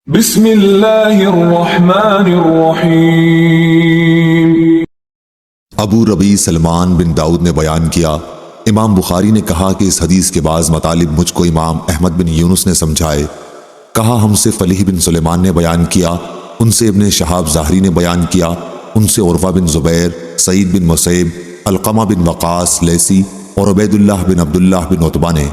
بسم اللہ الرحمن الرحیم۔ ابو ربیع سلمان بن داؤد نے بیان کیا، امام بخاری نے کہا کہ اس حدیث کے بعض مطالب مجھ کو امام احمد بن یونس نے سمجھائے۔ کہا ہم سے فلیح بن سلیمان نے بیان کیا، ان سے ابن شہاب ظاہری نے بیان کیا، ان سے عروہ بن زبیر، سعید بن مسیب، علقمہ بن وقاص لیثی اور عبید اللہ بن عبداللہ بن عتبہ نے،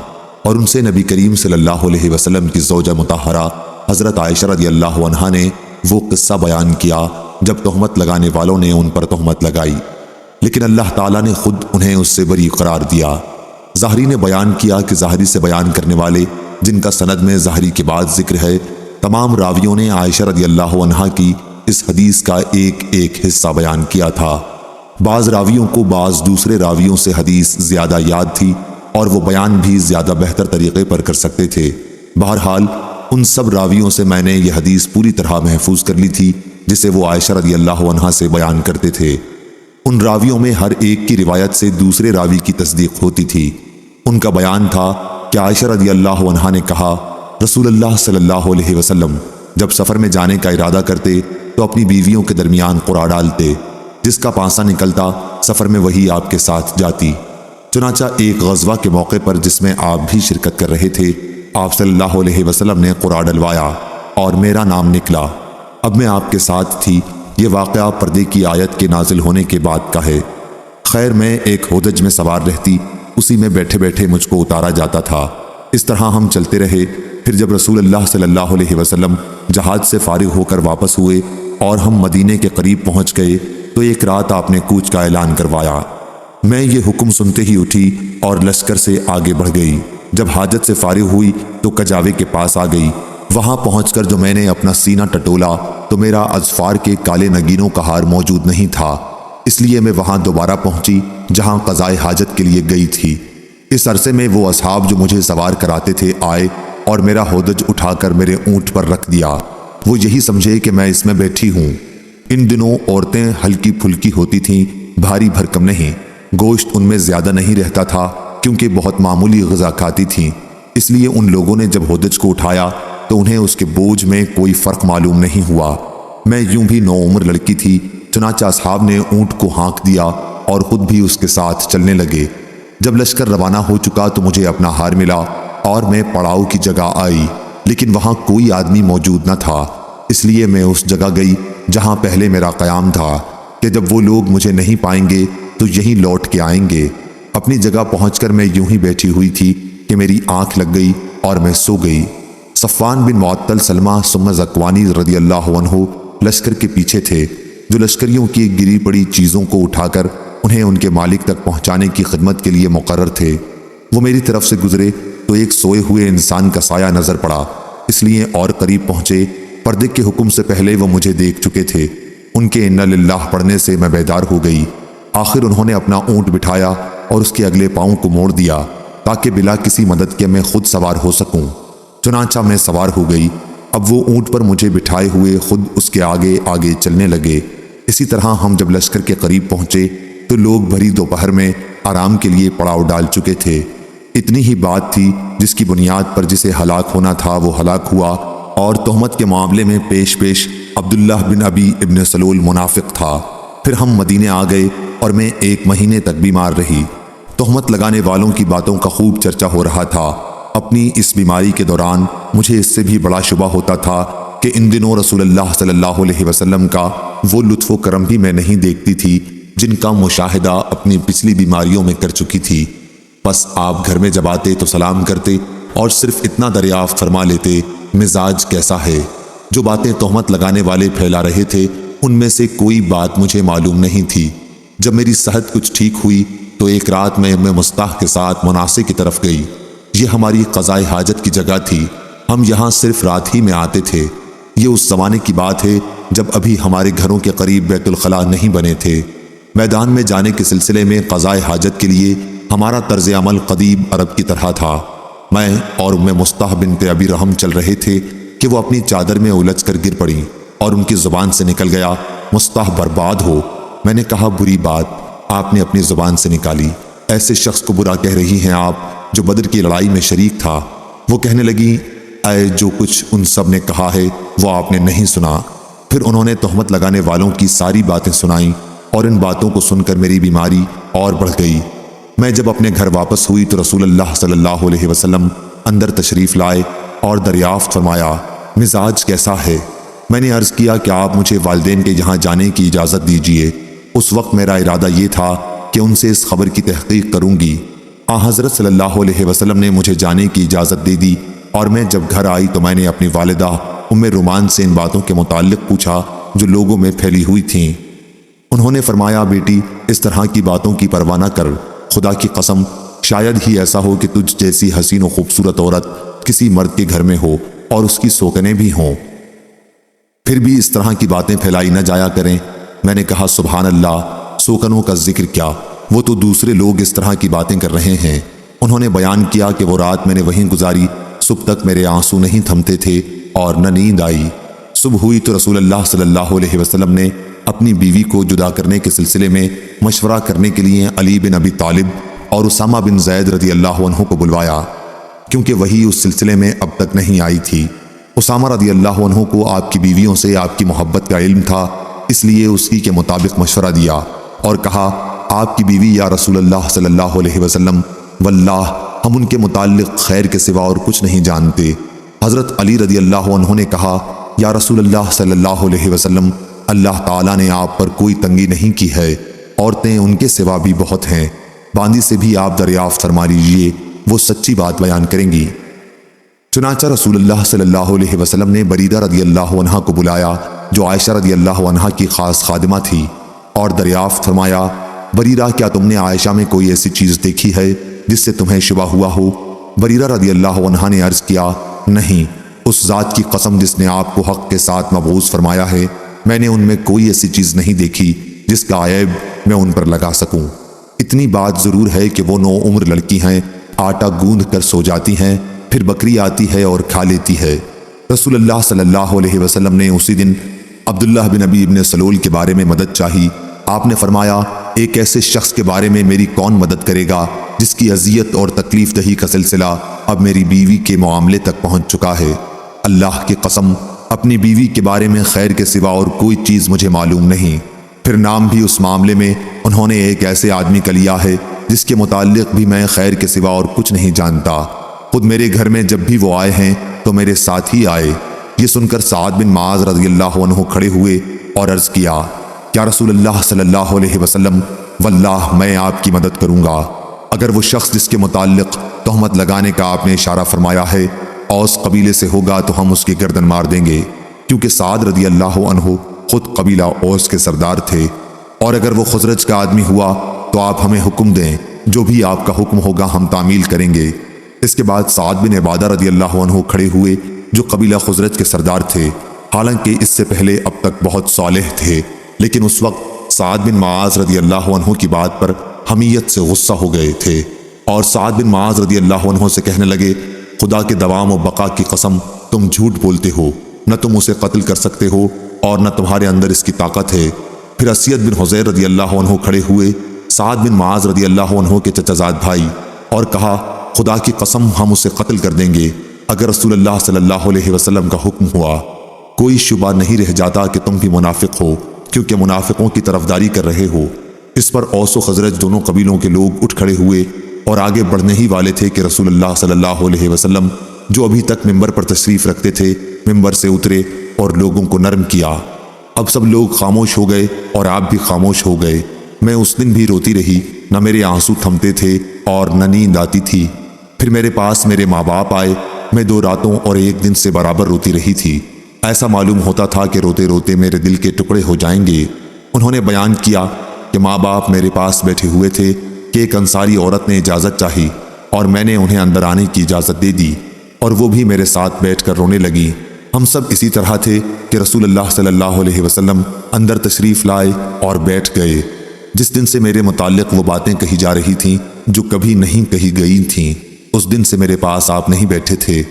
اور ان سے نبی کریم صلی اللہ علیہ وسلم کی زوجہ مطہرہ حضرت عائشہ رضی اللہ عنہا نے وہ قصہ بیان کیا جب تہمت لگانے والوں نے ان پر تہمت لگائی، لیکن اللہ تعالیٰ نے خود انہیں اس سے بری قرار دیا۔ ظاہری نے بیان کیا کہ ظاہری سے بیان کرنے والے جن کا سند میں ظاہری کے بعد ذکر ہے، تمام راویوں نے عائشہ رضی اللہ عنہا کی اس حدیث کا ایک ایک حصہ بیان کیا تھا۔ بعض راویوں کو بعض دوسرے راویوں سے حدیث زیادہ یاد تھی اور وہ بیان بھی زیادہ بہتر طریقے پر کر سکتے تھے۔ بہرحال ان سب راویوں سے میں نے یہ حدیث پوری طرح محفوظ کر لی تھی جسے وہ عائشہ رضی اللہ عنہا سے بیان کرتے تھے۔ ان راویوں میں ہر ایک کی روایت سے دوسرے راوی کی تصدیق ہوتی تھی۔ ان کا بیان تھا کہ عائشہ رضی اللہ عنہا نے کہا، رسول اللہ صلی اللہ علیہ وسلم جب سفر میں جانے کا ارادہ کرتے تو اپنی بیویوں کے درمیان قرعہ ڈالتے، جس کا پانسا نکلتا سفر میں وہی آپ کے ساتھ جاتی۔ چنانچہ ایک غزوہ کے موقع پر جس میں آپ بھی شرکت کر رہے تھے، آپ صلی اللہ علیہ وسلم نے قرعہ ڈلوایا اور میرا نام نکلا۔ اب میں آپ کے ساتھ تھی۔ یہ واقعہ پردے کی آیت کے نازل ہونے کے بعد کا ہے۔ خیر میں ایک ہودج میں سوار رہتی، اسی میں بیٹھے بیٹھے مجھ کو اتارا جاتا تھا۔ اس طرح ہم چلتے رہے۔ پھر جب رسول اللہ صلی اللہ علیہ وسلم جہاد سے فارغ ہو کر واپس ہوئے اور ہم مدینے کے قریب پہنچ گئے تو ایک رات آپ نے کوچ کا اعلان کروایا۔ میں یہ حکم سنتے ہی اٹھی اور لشکر سے آگے بڑھ گئی۔ جب حاجت سے فارغ ہوئی تو کجاوے کے پاس آ گئی۔ وہاں پہنچ کر جو میں نے اپنا سینہ ٹٹولا تو میرا اظفار کے کالے نگینوں کا ہار موجود نہیں تھا، اس لیے میں وہاں دوبارہ پہنچی جہاں قضائے حاجت کے لیے گئی تھی۔ اس عرصے میں وہ اصحاب جو مجھے سوار کراتے تھے آئے اور میرا ہودج اٹھا کر میرے اونٹ پر رکھ دیا۔ وہ یہی سمجھے کہ میں اس میں بیٹھی ہوں۔ ان دنوں عورتیں ہلکی پھلکی ہوتی تھیں، بھاری بھرکم نہیں۔ گوشت ان میں زیادہ نہیں رہتا تھا کیونکہ بہت معمولی غذا کھاتی تھیں، اس لیے ان لوگوں نے جب ہودج کو اٹھایا تو انہیں اس کے بوجھ میں کوئی فرق معلوم نہیں ہوا۔ میں یوں بھی نوعمر لڑکی تھی، چنانچہ اصحاب نے اونٹ کو ہانک دیا اور خود بھی اس کے ساتھ چلنے لگے۔ جب لشکر روانہ ہو چکا تو مجھے اپنا ہار ملا اور میں پڑاؤ کی جگہ آئی، لیکن وہاں کوئی آدمی موجود نہ تھا، اس لیے میں اس جگہ گئی جہاں پہلے میرا قیام تھا کہ جب وہ لوگ مجھے نہیں پائیں گے تو یہیں لوٹ کے آئیں گے۔ اپنی جگہ پہنچ کر میں یوں ہی بیٹھی ہوئی تھی کہ میری آنکھ لگ گئی اور میں سو گئی۔ صفوان بن معطل سلمہ ثم ذکوانی رضی اللہ عنہ لشکر کے پیچھے تھے، جو لشکریوں کی گری پڑی چیزوں کو اٹھا کر انہیں ان کے مالک تک پہنچانے کی خدمت کے لیے مقرر تھے۔ وہ میری طرف سے گزرے تو ایک سوئے ہوئے انسان کا سایہ نظر پڑا، اس لیے اور قریب پہنچے۔ پردے کے حکم سے پہلے وہ مجھے دیکھ چکے تھے۔ ان کے انا للہ پڑھنے سے میں بیدار ہو گئی۔ آخر انہوں نے اپنا اونٹ بٹھایا اور اس کے اگلے پاؤں کو موڑ دیا تاکہ بلا کسی مدد کے میں خود سوار ہو سکوں۔ چنانچہ میں سوار ہو گئی۔ اب وہ اونٹ پر مجھے بٹھائے ہوئے خود اس کے آگے آگے چلنے لگے۔ اسی طرح ہم جب لشکر کے قریب پہنچے تو لوگ بھری دوپہر میں آرام کے لیے پڑاؤ ڈال چکے تھے۔ اتنی ہی بات تھی جس کی بنیاد پر جسے ہلاک ہونا تھا وہ ہلاک ہوا، اور تہمت کے معاملے میں پیش عبداللہ بن ابی ابن سلول منافق تھا۔ پھر ہم مدینے آ گئے اور میں 1 مہینے تک بیمار رہی۔ تہمت لگانے والوں کی باتوں کا خوب چرچا ہو رہا تھا۔ اپنی اس بیماری کے دوران مجھے اس سے بھی بڑا شبہ ہوتا تھا کہ ان دنوں رسول اللہ صلی اللہ علیہ وسلم کا وہ لطف و کرم بھی میں نہیں دیکھتی تھی جن کا مشاہدہ اپنی پچھلی بیماریوں میں کر چکی تھی۔ بس آپ گھر میں جب آتے تو سلام کرتے اور صرف اتنا دریافت فرما لیتے، مزاج کیسا ہے؟ جو باتیں تہمت لگانے والے پھیلا رہے تھے ان میں سے کوئی بات مجھے معلوم نہیں تھی۔ جب میری صحت کچھ ٹھیک ہوئی تو ایک رات میں مستح کے ساتھ مناصے کی طرف گئی۔ یہ ہماری قضائے حاجت کی جگہ تھی، ہم یہاں صرف رات ہی میں آتے تھے۔ یہ اس زمانے کی بات ہے جب ابھی ہمارے گھروں کے قریب بیت الخلاء نہیں بنے تھے۔ میدان میں جانے کے سلسلے میں قضائے حاجت کے لیے ہمارا طرز عمل قدیم عرب کی طرح تھا۔ میں اور مستح بنت ابی رحم چل رہے تھے کہ وہ اپنی چادر میں الجھ کر گر پڑی اور ان کی زبان سے نکل گیا، مستح برباد ہو۔ میں نے کہا بری بات آپ نے اپنی زبان سے نکالی، ایسے شخص کو برا کہہ رہی ہیں آپ جو بدر کی لڑائی میں شریک تھا۔ وہ کہنے لگی اے جو کچھ ان سب نے کہا ہے وہ آپ نے نہیں سنا۔ پھر انہوں نے تہمت لگانے والوں کی ساری باتیں سنائیں اور ان باتوں کو سن کر میری بیماری اور بڑھ گئی۔ میں جب اپنے گھر واپس ہوئی تو رسول اللہ صلی اللہ علیہ وسلم اندر تشریف لائے اور دریافت فرمایا، مزاج کیسا ہے؟ میں نے عرض کیا کہ آپ مجھے والدین کے یہاں جانے کی اجازت دیجیے۔ اس وقت میرا ارادہ یہ تھا کہ ان سے اس خبر کی تحقیق کروں گی۔ حضرت صلی اللہ علیہ وسلم نے مجھے جانے کی اجازت دے دی اور میں جب گھر آئی تو میں نے اپنی والدہ ام رومان سے ان باتوں کے متعلق پوچھا جو لوگوں میں پھیلی ہوئی تھیں۔ انہوں نے فرمایا، بیٹی اس طرح کی باتوں کی پرواہ نہ کر، خدا کی قسم شاید ہی ایسا ہو کہ تجھ جیسی حسین و خوبصورت عورت کسی مرد کے گھر میں ہو اور اس کی سوکنیں بھی ہوں، پھر بھی اس طرح کی باتیں پھیلائی نہ جایا کریں۔ میں نے کہا، سبحان اللہ، سوکنوں کا ذکر کیا، وہ تو دوسرے لوگ اس طرح کی باتیں کر رہے ہیں۔ انہوں نے بیان کیا کہ وہ رات میں نے وہیں گزاری، صبح تک میرے آنسو نہیں تھمتے تھے اور نہ نیند آئی۔ صبح ہوئی تو رسول اللہ صلی اللہ علیہ وسلم نے اپنی بیوی کو جدا کرنے کے سلسلے میں مشورہ کرنے کے لیے علی بن ابی طالب اور اسامہ بن زید رضی اللہ عنہ کو بلوایا، کیونکہ وہی اس سلسلے میں اب تک نہیں آئی تھی۔ اسامہ رضی اللہ عنہ کو آپ کی بیویوں سے آپ کی محبت کا علم تھا، اس لیے اسی کے مطابق مشورہ دیا اور کہا، آپ کی بیوی یا رسول اللہ صلی اللہ علیہ وسلم، واللہ ہم ان کے متعلق خیر کے سوا اور کچھ نہیں جانتے۔ حضرت علی رضی اللہ عنہ نے کہا، یا رسول اللہ صلی اللہ علیہ وسلم، اللہ تعالیٰ نے آپ پر کوئی تنگی نہیں کی ہے، عورتیں ان کے سوا بھی بہت ہیں، باندی سے بھی آپ دریافت فرما لیجیے، وہ سچی بات بیان کریں گی۔ چنانچہ رسول اللہ صلی اللہ علیہ وسلم نے بریدہ رضی اللہ عنہ کو بلایا جو عائشہ رضی اللہ عنہ کی خاص خادمہ تھی، اور دریافت فرمایا، بریرہ کیا تم نے عائشہ میں کوئی ایسی چیز دیکھی ہے جس سے تمہیں شبہ ہوا ہو؟ بریرہ رضی اللہ عنہ نے عرض کیا، نہیں، اس ذات کی قسم جس نے آپ کو حق کے ساتھ مبعوث فرمایا ہے، میں نے ان میں کوئی ایسی چیز نہیں دیکھی جس کا عیب میں ان پر لگا سکوں۔ اتنی بات ضرور ہے کہ وہ 9 عمر لڑکی ہیں، آٹا گوندھ کر سو جاتی ہیں، پھر بکری آتی ہے اور کھا لیتی ہے۔ رسول اللہ صلی اللہ علیہ وسلم نے اسی دن عبداللہ بن ابی بن سلول کے بارے میں مدد چاہی۔ آپ نے فرمایا، ایک ایسے شخص کے بارے میں میری کون مدد کرے گا جس کی اذیت اور تکلیف دہی کا سلسلہ اب میری بیوی کے معاملے تک پہنچ چکا ہے۔ اللہ کی قسم، اپنی بیوی کے بارے میں خیر کے سوا اور کوئی چیز مجھے معلوم نہیں۔ پھر نام بھی اس معاملے میں انہوں نے ایک ایسے آدمی کا لیا ہے جس کے متعلق بھی میں خیر کے سوا اور کچھ نہیں جانتا۔ خود میرے گھر میں جب بھی وہ آئے ہیں تو میرے ساتھ ہی آئے۔ یہ سن کر سعد بن معاذ رضی اللہ عنہ کھڑے ہوئے اور عرض کیا، یا رسول اللہ صلی اللہ علیہ وسلم، واللہ میں آپ کی مدد کروں گا۔ اگر وہ شخص جس کے متعلق تہمت لگانے کا آپ نے اشارہ فرمایا ہے اوس قبیلے سے ہوگا تو ہم اس کی گردن مار دیں گے، کیونکہ سعد رضی اللہ عنہ خود قبیلہ اوس کے سردار تھے۔ اور اگر وہ خزرج کا آدمی ہوا تو آپ ہمیں حکم دیں، جو بھی آپ کا حکم ہوگا ہم تعمیل کریں گے۔ اس کے بعد سعد بن عبادہ رضی اللہ عنہ کھڑے ہوئے جو قبیلہ خزرج کے سردار تھے، حالانکہ اس سے پہلے اب تک بہت صالح تھے، لیکن اس وقت سعد بن معاذ رضی اللہ عنہ کی بات پر حمیت سے غصہ ہو گئے تھے، اور سعد بن معاذ رضی اللہ عنہ سے کہنے لگے، خدا کے دوام و بقا کی قسم، تم جھوٹ بولتے ہو، نہ تم اسے قتل کر سکتے ہو اور نہ تمہارے اندر اس کی طاقت ہے۔ پھر اسید بن حضیر رضی اللہ عنہ کھڑے ہوئے، سعد بن معاذ رضی اللہ عنہ کے چچا زاد بھائی، اور کہا، خدا کی قسم ہم اسے قتل کر دیں گے اگر رسول اللہ صلی اللہ علیہ وسلم کا حکم ہوا۔ کوئی شبہ نہیں رہ جاتا کہ تم بھی منافق ہو، کیونکہ منافقوں کی طرفداری کر رہے ہو۔ اس پر اوس و خزرج دونوں قبیلوں کے لوگ اٹھ کھڑے ہوئے اور آگے بڑھنے ہی والے تھے کہ رسول اللہ صلی اللہ علیہ وسلم جو ابھی تک ممبر پر تشریف رکھتے تھے ممبر سے اترے اور لوگوں کو نرم کیا۔ اب سب لوگ خاموش ہو گئے اور آپ بھی خاموش ہو گئے۔ میں اس دن بھی روتی رہی، نہ میرے آنسو تھمتے تھے اور نہ نیند آتی تھی۔ پھر میرے پاس میرے ماں باپ آئے، میں 2 راتوں اور 1 دن سے برابر روتی رہی تھی۔ ایسا معلوم ہوتا تھا کہ روتے روتے میرے دل کے ٹکڑے ہو جائیں گے۔ انہوں نے بیان کیا کہ ماں باپ میرے پاس بیٹھے ہوئے تھے کہ ایک انصاری عورت نے اجازت چاہی اور میں نے انہیں اندر آنے کی اجازت دے دی، اور وہ بھی میرے ساتھ بیٹھ کر رونے لگی۔ ہم سب اسی طرح تھے کہ رسول اللہ صلی اللہ علیہ وسلم اندر تشریف لائے اور بیٹھ گئے۔ جس دن سے میرے متعلق وہ باتیں کہی جا رہی تھیں جو کبھی نہیں کہی گئی تھیں، اس دن سے میرے پاس آپ نہیں بیٹھے تھے۔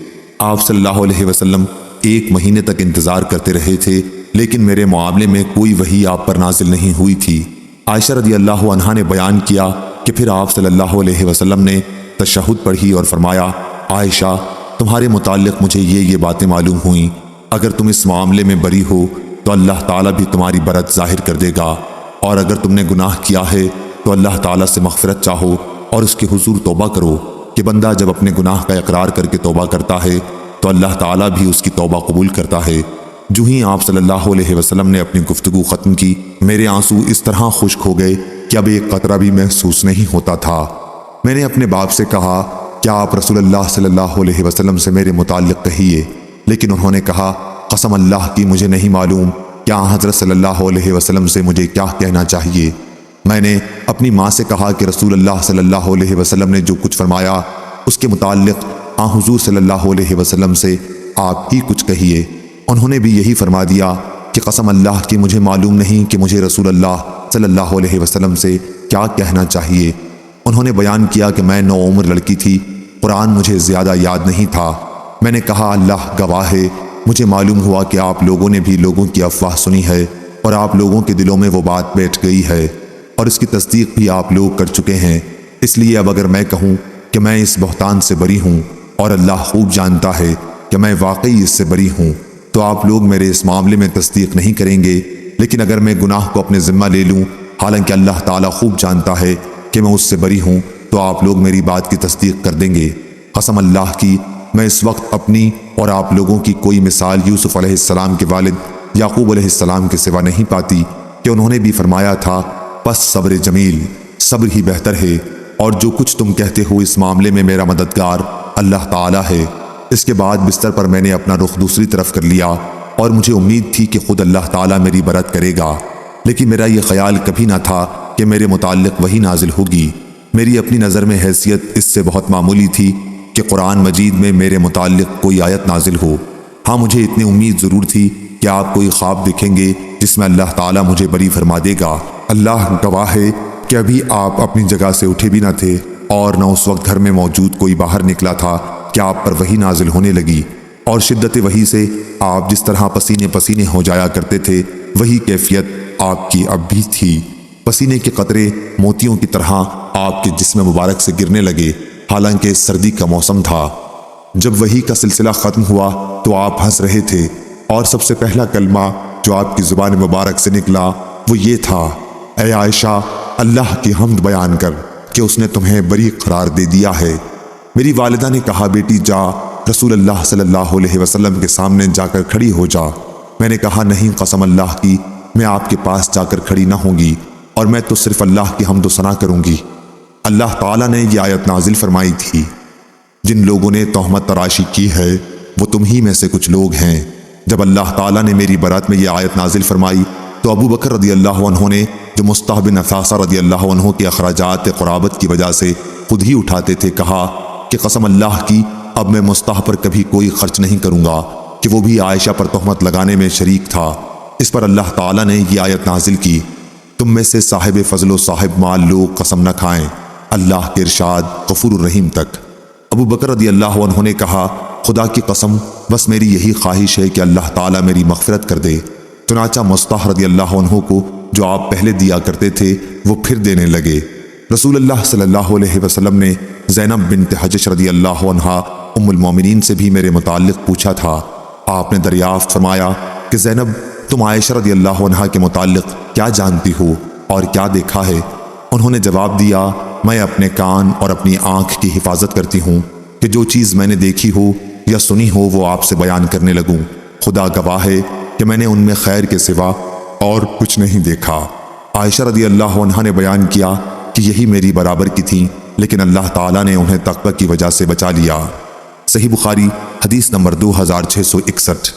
آپ صلی اللہ علیہ وسلم 1 مہینے تک انتظار کرتے رہے تھے، لیکن میرے معاملے میں کوئی وحی آپ پر نازل نہیں ہوئی تھی۔ عائشہ رضی اللہ عنہا نے بیان کیا کہ پھر آپ صلی اللہ علیہ وسلم نے تشہد پڑھی اور فرمایا، عائشہ تمہارے متعلق مجھے یہ باتیں معلوم ہوئیں، اگر تم اس معاملے میں بری ہو تو اللہ تعالیٰ بھی تمہاری برت ظاہر کر دے گا، اور اگر تم نے گناہ کیا ہے تو اللہ تعالیٰ سے مغفرت چاہو اور اس کے حضور توبہ کرو کہ بندہ جب اپنے گناہ کا اقرار کر کے توبہ کرتا ہے تو اللہ تعالیٰ بھی اس کی توبہ قبول کرتا ہے۔ جو ہی آپ صلی اللہ علیہ وسلم نے اپنی گفتگو ختم کی، میرے آنسو اس طرح خشک ہو گئے کہ اب ایک قطرہ بھی محسوس نہیں ہوتا تھا۔ میں نے اپنے باپ سے کہا کیا آپ رسول اللہ صلی اللہ علیہ وسلم سے میرے متعلق کہیے، لیکن انہوں نے کہا قسم اللہ کی مجھے نہیں معلوم کیا حضرت صلی اللہ علیہ وسلم سے مجھے کیا کہنا چاہیے۔ میں نے اپنی ماں سے کہا کہ رسول اللہ صلی اللہ علیہ وسلم نے جو کچھ فرمایا اس کے متعلق حضور صلی اللہ علیہ وسلم سے آپ ہی کچھ کہیے۔ انہوں نے بھی یہی فرما دیا کہ قسم اللہ کی مجھے معلوم نہیں کہ مجھے رسول اللہ صلی اللہ علیہ وسلم سے کیا کہنا چاہیے۔ انہوں نے بیان کیا کہ میں نوعمر لڑکی تھی، قرآن مجھے زیادہ یاد نہیں تھا۔ میں نے کہا اللہ گواہ ہے مجھے معلوم ہوا کہ آپ لوگوں نے بھی لوگوں کی افواہ سنی ہے اور آپ لوگوں کے دلوں میں وہ بات بیٹھ گئی ہے اور اس کی تصدیق بھی آپ لوگ کر چکے ہیں۔ اس لیے اب اگر میں کہوں کہ میں اس بہتان سے بری ہوں اور اللہ خوب جانتا ہے کہ میں واقعی اس سے بری ہوں تو آپ لوگ میرے اس معاملے میں تصدیق نہیں کریں گے، لیکن اگر میں گناہ کو اپنے ذمہ لے لوں حالانکہ اللہ تعالیٰ خوب جانتا ہے کہ میں اس سے بری ہوں تو آپ لوگ میری بات کی تصدیق کر دیں گے۔ قسم اللہ کی میں اس وقت اپنی اور آپ لوگوں کی کوئی مثال یوسف علیہ السلام کے والد یعقوب علیہ السلام کے سوا نہیں پاتی کہ انہوں نے بھی فرمایا تھا بس صبر جمیل، صبر ہی بہتر ہے، اور جو کچھ تم کہتے ہو اس معاملے میں میرا مددگار اللہ تعالیٰ ہے۔ اس کے بعد بستر پر میں نے اپنا رخ دوسری طرف کر لیا اور مجھے امید تھی کہ خود اللہ تعالیٰ میری برت کرے گا، لیکن میرا یہ خیال کبھی نہ تھا کہ میرے متعلق وہی نازل ہوگی۔ میری اپنی نظر میں حیثیت اس سے بہت معمولی تھی کہ قرآن مجید میں میرے متعلق کوئی آیت نازل ہو۔ ہاں مجھے اتنی امید ضرور تھی کہ آپ کوئی خواب دیکھیں گے جس میں اللہ تعالیٰ مجھے بری فرما دے گا۔ اللہ گواہ ہے کہ ابھی آپ اپنی جگہ سے اٹھے بھی نہ تھے اور نہ اس وقت گھر میں موجود کوئی باہر نکلا تھا کہ آپ پر وحی نازل ہونے لگی، اور شدت وحی سے آپ جس طرح پسینے پسینے ہو جایا کرتے تھے وہی کیفیت آپ کی اب بھی تھی۔ پسینے کے قطرے موتیوں کی طرح آپ کے جسم مبارک سے گرنے لگے، حالانکہ سردی کا موسم تھا۔ جب وحی کا سلسلہ ختم ہوا تو آپ ہنس رہے تھے، اور سب سے پہلا کلمہ جو آپ کی زبان مبارک سے نکلا وہ یہ تھا اے عائشہ اللہ کی حمد بیان کر کہ اس نے تمہیں بری قرار دے دیا ہے۔ میری والدہ نے کہا بیٹی جا رسول اللہ صلی اللہ علیہ وسلم کے سامنے جا کر کھڑی ہو جا۔ میں نے کہا نہیں قسم اللہ کی میں آپ کے پاس جا کر کھڑی نہ ہوں گی، اور میں تو صرف اللہ کی حمد و ثنا کروں گی۔ اللہ تعالیٰ نے یہ آیت نازل فرمائی تھی جن لوگوں نے تہمت تراشی کی ہے وہ تم ہی میں سے کچھ لوگ ہیں۔ جب اللہ تعالیٰ نے میری برات میں یہ آیت نازل فرمائی تو ابو بکر رضی اللہ عنہ نے جو مصطح بن اثاثہ رضی اللہ عنہ کے اخراجات قرابت کی وجہ سے خود ہی اٹھاتے تھے کہا کہ قسم اللہ کی اب میں مصطح پر کبھی کوئی خرچ نہیں کروں گا کہ وہ بھی عائشہ پر تہمت لگانے میں شریک تھا۔ اس پر اللہ تعالیٰ نے یہ آیت نازل کی تم میں سے صاحب فضل و صاحب مال لوگ قسم نہ کھائیں، اللہ کے ارشاد غفور الرحیم تک۔ ابو بکر رضی اللہ عنہ نے کہا خدا کی قسم بس میری یہی خواہش ہے کہ اللہ تعالیٰ میری مغفرت کر دے۔ چنانچہ مصطح رضی اللہ عنہ کو جو آپ پہلے دیا کرتے تھے وہ پھر دینے لگے۔ رسول اللہ صلی اللہ علیہ وسلم نے زینب بنت حجش رضی اللہ عنہا ام المومنین سے بھی میرے متعلق پوچھا تھا۔ آپ نے دریافت فرمایا کہ زینب تم عائشہ رضی اللہ عنہا کے متعلق کیا جانتی ہو اور کیا دیکھا ہے؟ انہوں نے جواب دیا میں اپنے کان اور اپنی آنکھ کی حفاظت کرتی ہوں کہ جو چیز میں نے دیکھی ہو یا سنی ہو وہ آپ سے بیان کرنے لگوں۔ خدا گواہ ہے کہ میں نے ان میں خیر کے سوا اور کچھ نہیں دیکھا۔ عائشہ رضی اللہ عنہا نے بیان کیا کہ یہی میری برابر کی تھیں، لیکن اللہ تعالیٰ نے انہیں تقوی کی وجہ سے بچا لیا۔ صحیح بخاری حدیث نمبر 2661۔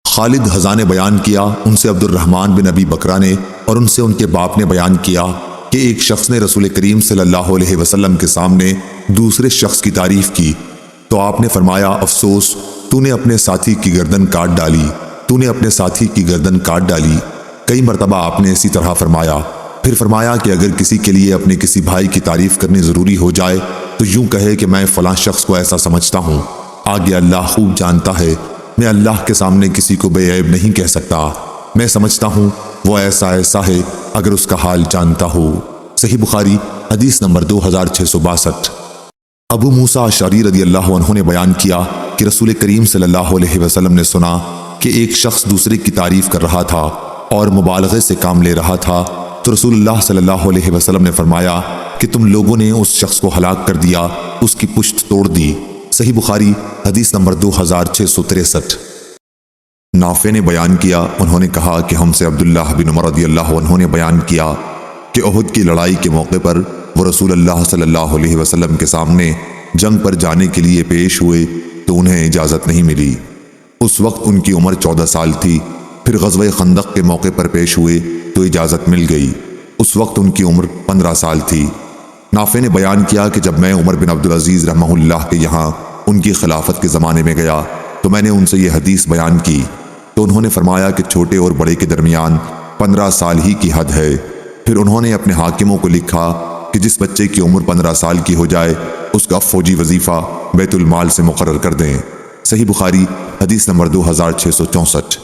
خالد حذا نے بیان کیا ان سے عبد الرحمن بن ابی بکرہ نے اور ان سے ان کے باپ نے بیان کیا کہ ایک شخص نے رسول کریم صلی اللہ علیہ وسلم کے سامنے دوسرے شخص کی تعریف کی تو آپ نے فرمایا افسوس تو نے اپنے ساتھی کی گردن کاٹ ڈالی، تو نے اپنے ساتھی کی گردن کاٹ ڈالی۔ کئی مرتبہ آپ نے اسی طرح فرمایا۔ پھر فرمایا کہ اگر کسی کے لیے اپنے کسی بھائی کی تعریف کرنی ضروری ہو جائے تو یوں کہے کہ میں فلاں شخص کو ایسا سمجھتا ہوں، آگے اللہ خوب جانتا ہے میں اللہ کے سامنے کسی کو بے عیب نہیں کہہ سکتا، میں سمجھتا ہوں وہ ایسا ہے اگر اس کا حال جانتا ہو۔ صحیح بخاری حدیث نمبر 2662۔ ابو موسیٰ اشعری رضی اللہ عنہ نے بیان کیا کہ رسول کریم صلی اللہ علیہ وسلم نے سنا کہ ایک شخص دوسرے کی تعریف کر رہا تھا اور مبالغے سے کام لے رہا تھا، تو رسول اللہ صلی اللہ علیہ وسلم نے فرمایا کہ تم لوگوں نے اس شخص کو ہلاک کر دیا، اس کی پشت توڑ دی۔ صحیح بخاری حدیث نمبر 2663۔ نافع نے بیان کیا، انہوں نے کہا کہ ہم سے عبداللہ بن عمر رضی اللہ عنہ نے بیان کیا کہ احد کی لڑائی کے موقع پر وہ رسول اللہ صلی اللہ علیہ وسلم کے سامنے جنگ پر جانے کے لیے پیش ہوئے تو انہیں اجازت نہیں ملی۔ اس وقت ان کی عمر 14 سال تھی۔ پھر غزوہ خندق کے موقع پر پیش ہوئے تو اجازت مل گئی۔ اس وقت ان کی عمر 15 سال تھی۔ نافع نے بیان کیا کہ جب میں عمر بن عبدالعزیز رحمہ اللہ کے یہاں ان کی خلافت کے زمانے میں گیا تو میں نے ان سے یہ حدیث بیان کی تو انہوں نے فرمایا کہ چھوٹے اور بڑے کے درمیان 15 سال ہی کی حد ہے۔ پھر انہوں نے اپنے حاکموں کو لکھا کہ جس بچے کی عمر 15 سال کی ہو جائے اس کا فوجی وظیفہ بیت المال سے مقرر کر دیں۔ صحیح بخاری حدیث نمبر 2664۔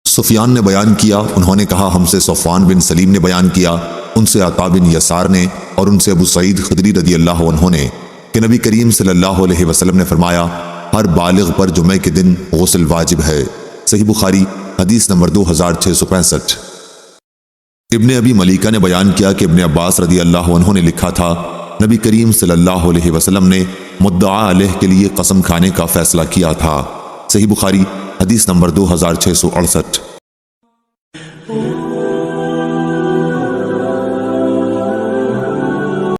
سفیان نے بیان کیا، انہوں نے کہا ہم سے صفوان بن سلیم نے بیان کیا، ان سے عطا بن یسار نے اور ان سے ابو سعید خدری رضی اللہ عنہ نے کہ نبی کریم صلی اللہ علیہ وسلم نے فرمایا ہر بالغ پر جمعے کے دن غسل واجب ہے۔ صحیح بخاری حدیث نمبر 2665۔ ابن ابی ملیکہ نے بیان کیا کہ ابن عباس رضی اللہ عنہ نے لکھا تھا نبی کریم صلی اللہ علیہ وسلم نے مدعا علیہ کے لیے قسم کھانے کا فیصلہ کیا تھا۔ صحیح بخاری حدیث نمبر 2668۔